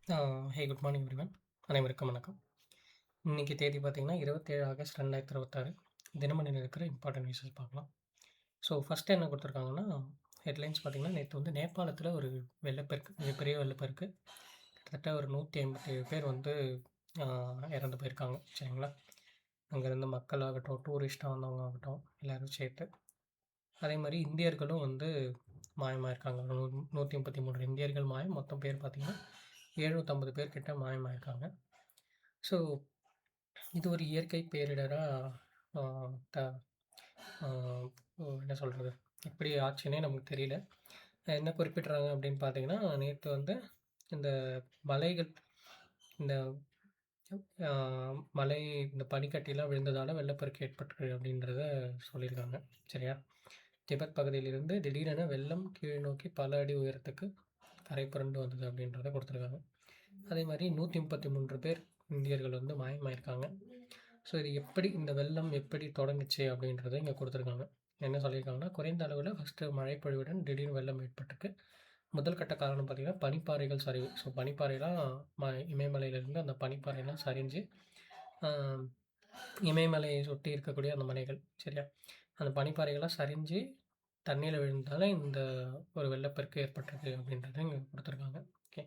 ஹே good morning everyone. அனைவருக்கும் வணக்கம். இன்னைக்கு தேதி பார்த்தீங்கன்னா 27 ஆகஸ்ட் 2026. தினமணியில் இருக்கிற இம்பார்ட்டன்ட் நியூஸஸ் பார்க்கலாம். ஸோ ஃபஸ்ட்டு என்ன கொடுத்துருக்காங்கன்னா, ஹெட்லைன்ஸ் பார்த்தீங்கன்னா, நேற்று வந்து நேபாளத்தில் ஒரு வெள்ளப்பெருக்கு, மிகப்பெரிய வெள்ளப்பெருக்கு. கிட்டத்தட்ட ஒரு 157 பேர் வந்து இறந்து போயிருக்காங்க. சரிங்களா? அங்கேருந்து மக்களாகட்டும், டூரிஸ்ட்டாக வந்தவங்க ஆகட்டும், எல்லோரும் சேர்த்து. அதே மாதிரி இந்தியர்களும் வந்து மாயமாயிருக்காங்க. 133 இந்தியர்கள் மாயம். மொத்தம் பேர் பார்த்தீங்கன்னா 750 பேர் கிட்ட மாயமாயிருக்காங்க. ஸோ இது ஒரு இயற்கை பேரிடரா ஆ த ஆ என்ன சொல்கிறது, எப்படி ஆச்சுன்னே நமக்கு தெரியல. என்ன குறிப்பிட்றாங்க அப்படின்னு பார்த்தீங்கன்னா, நேற்று வந்து இந்த மலைகள் இந்த ஆ மலை இந்த பனிக்கட்டிலாம் விழுந்ததால வெள்ளப்பெருக்கு ஏற்பட்டிருக்கு அப்படின்றத சொல்லியிருக்காங்க. சரியா? திபெத் பகுதியிலிருந்து திடீரென வெள்ளம் கீழ் நோக்கி பல அடி உயரத்துக்கு கரை புரண்டு வந்தது அப்படின்றத கொடுத்துருக்காங்க. அதே மாதிரி 133 பேர் இந்தியர்கள் வந்து மாயமாயிருக்காங்க. ஸோ இது எப்படி இந்த வெள்ளம் எப்படி தொடங்குச்சு அப்படின்றத இங்கே கொடுத்துருக்காங்க. என்ன சொல்லியிருக்காங்கன்னா, குறைந்த அளவில் ஃபஸ்ட்டு மழைப்பொழிவுடன் திடீர்னு வெள்ளம் ஏற்பட்டிருக்கு. முதல் கட்ட காரணம் பார்த்திங்கன்னா பனிப்பாறைகள் சரிவு. ஸோ பனிப்பாறைலாம் இமயமலையிலேருந்து அந்த பனிப்பாறைலாம் சரிஞ்சு இமயமலையை சுற்றி இருக்கக்கூடிய அந்த மலைகள், சரியா? அந்த பனிப்பாறைகள்லாம் சரிஞ்சு தண்ணியில் விழுந்ததால இந்த ஒரு வெள்ளப்பெருக்கு ஏற்பட்டிருக்கு அப்படின்றத இங்கே கொடுத்துருக்காங்க. ஓகே.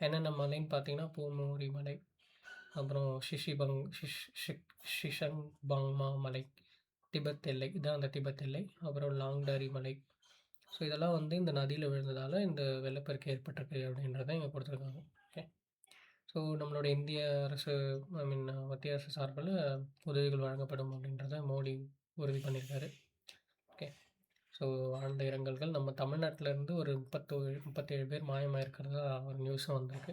என்னென்ன மலைன்னு பார்த்தீங்கன்னா, பூமூரி மலை, அப்புறம் ஷிஷங்பாங்மா மலை, திபெத் எல்லை, இதான் அந்த திபெத் எல்லை. அப்புறம் லாங்டாரி மலை. ஸோ இதெல்லாம் வந்து இந்த நதியில் விழுந்ததால் இந்த வெள்ளப்பெருக்கு ஏற்பட்டிருக்கு அப்படின்றத இங்கே கொடுத்துருக்காங்க. ஓகே. ஸோ நம்மளோட இந்திய அரசு, மத்திய அரசு சார்பில் உதவிகள் வழங்கப்படும் அப்படின்றத மோடி உறுதி பண்ணியிருக்காரு. ஓகே. ஸோ ஆழ்ந்த இரங்கல்கள். நம்ம தமிழ்நாட்டிலேருந்து ஒரு 37 பேர் மாயமாயிருக்கிறதா ஒரு நியூஸும் வந்திருக்கு.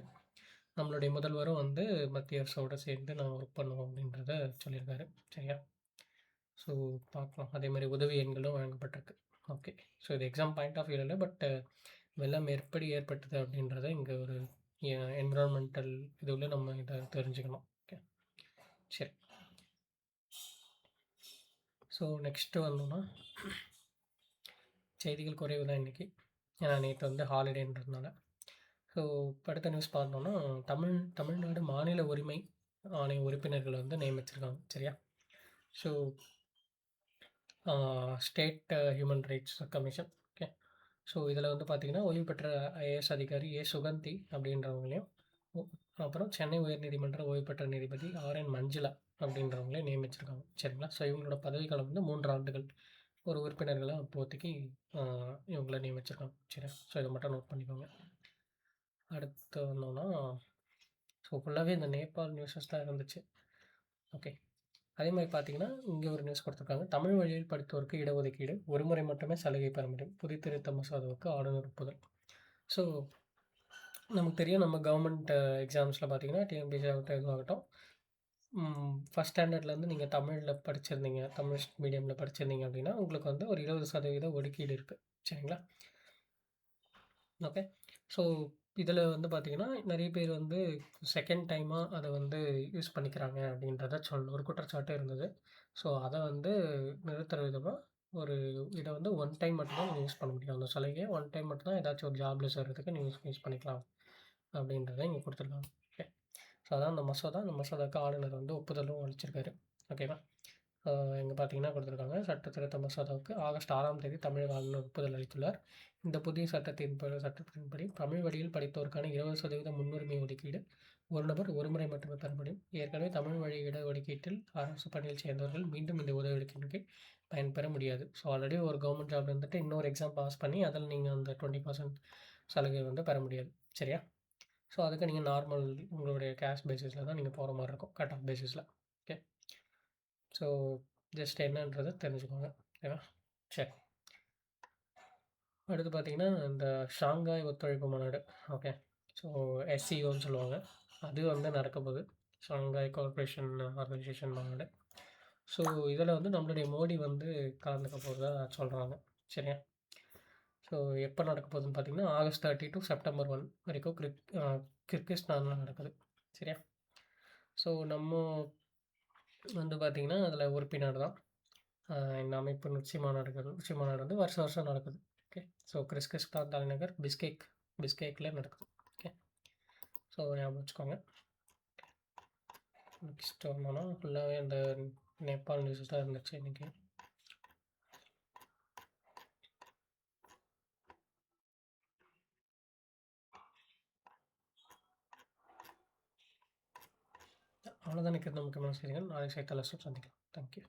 நம்மளுடைய முதல்வரும் வந்து மத்திய அரசோடு சேர்ந்து நான் ஒர்க் பண்ணுவோம் அப்படின்றத சொல்லியிருக்காரு. சரியா? ஸோ பார்க்கலாம். அதே மாதிரி உதவி எண்களும் வழங்கப்பட்டிருக்கு. ஓகே. ஸோ இது எக்ஸாம் பாயிண்ட் ஆஃப் வியூவில் இல்லை, பட் வெள்ளம் எப்படி ஏற்பட்டது அப்படின்றத இங்கே ஒரு என்விரான்மெண்டல் இதுவில் நம்ம இதை தெரிஞ்சுக்கணும். ஓகே, சரி. ஸோ நெக்ஸ்ட்டு வந்தோம்னா, செய்திகள் குறைவு தான் இன்றைக்கி, ஏன்னா நேற்று வந்து ஹாலிடேன்றதுனால. ஸோ அடுத்த நியூஸ் பார்த்தோம்னா, தமிழ்நாடு மாநில உரிமை ஆணைய உறுப்பினர்களை வந்து நியமிச்சிருக்காங்க. சரியா? So state human rights commission. Okay. So இதில் வந்து பார்த்திங்கன்னா, ஓய்வு பெற்ற ஐஏஎஸ் அதிகாரி சுகந்தி அப்படின்றவங்களையும், அப்புறம் சென்னை உயர்நீதிமன்ற ஓய்வு பெற்ற நீதிபதி ஆர்என் மஞ்சுளா அப்படின்றவங்களையும் நியமிச்சிருக்காங்க. சரிங்களா? ஸோ இவங்களோட பதவிக்காலம் வந்து 3 ஆண்டுகள். ஒரு உறுப்பினர்களை அப்போதைக்கு இவங்கள நியமிச்சிருக்காங்க. சரியா? ஸோ இதை மட்டும் நோட் பண்ணிக்கோங்க. அடுத்து வந்தோம்னா, ஸோ ஃபுல்லாகவே இந்த நேபாள் நியூஸஸ் தான் இருந்துச்சு. ஓகே. அதே மாதிரி பார்த்தீங்கன்னா, இங்கே ஒரு நியூஸ் கொடுத்துருக்காங்க. தமிழ் வழியில் படித்தோருக்கு இடஒதுக்கீடு ஒரு முறை மட்டுமே சலுகை பெற முடியும். புதுத்திருத்த மசோதாவுக்கு ஆளுநர் ஒப்புதல். ஸோ நமக்கு தெரியும், நம்ம கவர்மெண்ட் எக்ஸாம்ஸில் பார்த்தீங்கன்னா, டிஎன்பிஎஸ்சி ஆகட்டும், இதுவாகட்டும், ஃபஸ்ட் ஸ்டாண்டர்ட்லேருந்து நீங்கள் தமிழில் படிச்சிருந்தீங்க, தமிழ் மீடியமில் படிச்சிருந்தீங்க அப்படின்னா, உங்களுக்கு வந்து ஒரு 20% ஒதுக்கீடு இருக்குது. சரிங்களா? ஓகே. ஸோ இதில் வந்து பார்த்திங்கன்னா, நிறைய பேர் வந்து செகண்ட் டைமாக அதை வந்து யூஸ் பண்ணிக்கிறாங்க அப்படின்றத ஒரு குற்றச்சாட்டு இருந்தது. ஸோ அதை வந்து நிறுத்துற விதமாக ஒரு இதை வந்து ஒன் டைம் மட்டும்தான் நீங்கள் யூஸ் பண்ண முடியும். அந்த சலுகையை ஒன் டைம் மட்டும்தான் ஏதாச்சும் ஒரு ஜாபில் சேர்கிறதுக்கு நீங்கள் யூஸ் பண்ணிக்கலாம் அப்படின்றத இங்கே கொடுத்துருக்காங்க. ஓகே. ஸோ அதான் அந்த மசோதாவுக்கு ஆளுநர் வந்து ஒப்புதலும் அளிச்சிருக்காரு. ஓகேவா? இங்கே பார்த்தீங்கன்னா கொடுத்துருக்காங்க, சட்ட திருத்த மசோதாவுக்கு ஆகஸ்ட் 6ஆம் தேதி தமிழக ஆளுநர் ஒப்புதல் அளித்துள்ளார். இந்த புதிய சட்டத்தின்படி தமிழ் வழியில் படித்தோருக்கான 20% முன்னுரிமை ஒதுக்கீடு ஒரு நபர் ஒரு முறை மட்டுமே பெற முடியும். ஏற்கனவே தமிழ் வழி இடஒதுக்கீட்டில் அரசு பணியில் சேர்ந்தவர்கள் மீண்டும் இந்த உதவித்தொகையின் கீழ் பயன்பெற முடியாது. ஸோ ஆல்ரெடி ஒரு கவர்மெண்ட் ஜாப் இருந்துட்டு இன்னொரு எக்ஸாம் பாஸ் பண்ணி அதில் நீங்கள் அந்த 20% சலுகை வந்து பெற முடியாது. சரியா? ஸோ அதுக்கு நீங்கள் நார்மல் உங்களுடைய கேஷ் பேசிஸில் தான் நீங்கள் போகிற மாதிரி இருக்கும், கட் ஆஃப் பேசிஸில். ஓகே. ஸோ ஜஸ்ட் என்னன்றதை தெரிஞ்சுக்கோங்க. ஓகேவா? சரி. அடுத்து பார்த்தீங்கன்னா, இந்த ஷாங்காய் ஒத்துழைப்பு மாநாடு. ஓகே. ஸோ எஸ்சிஓன்னு சொல்லுவாங்க. அது வந்து நடக்க போகுது. ஷாங்காய் கோஆப்ரேஷன் ஆர்கனைசேஷன் மாநாடு. ஸோ இதில் வந்து நம்மளுடைய மோடி வந்து கலந்துக்க போகிறதா சொல்கிறாங்க. சரியா? ஸோ எப்போ நடக்க போகுதுன்னு பார்த்தீங்கன்னா, ஆகஸ்ட் 30 டு செப்டம்பர் 1 வரைக்கும் கிர்கிஸ்தானில் நடக்குது. சரியா? ஸோ நம்ம வந்து பார்த்திங்கன்னா, அதில் உறுப்பினர் தான். இந்த அமைப்பின் உச்சி மாநாடு வந்து வருஷம் வருஷம் நடக்குது. ஓகே. ஸோ கிர்கிஸ்தான் தலைநகர் பிஸ்கெக்கில் நடக்குது. ஓகே. ஸோ ஞாபகம் வச்சுக்கோங்க. நெக்ஸ்ட் வந்தோம்னா ஃபுல்லாகவே அந்த நேபாள் நியூஸஸ் தான் இருந்துச்சு இன்றைக்கி. அவ்வளோதான் நினைக்கிறது முக்கியமான செய்திகள். நாளைக்கு செய்தித்தாள சந்திக்கலாம். தேங்க்யூ.